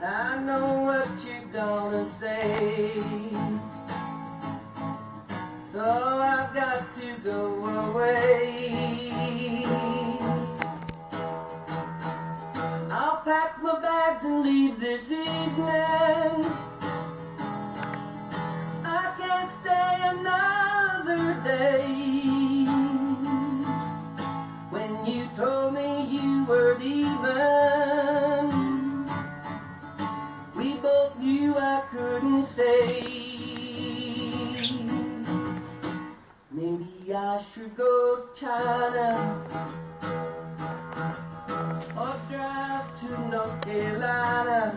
I know what you're gonna say. Oh, I've got to go away. I'll pack my bags and leave this evening. I can't stay another day. When you told me you weren't even, we both knew I couldn't stay. Maybe I should go to China or drive to North Carolina.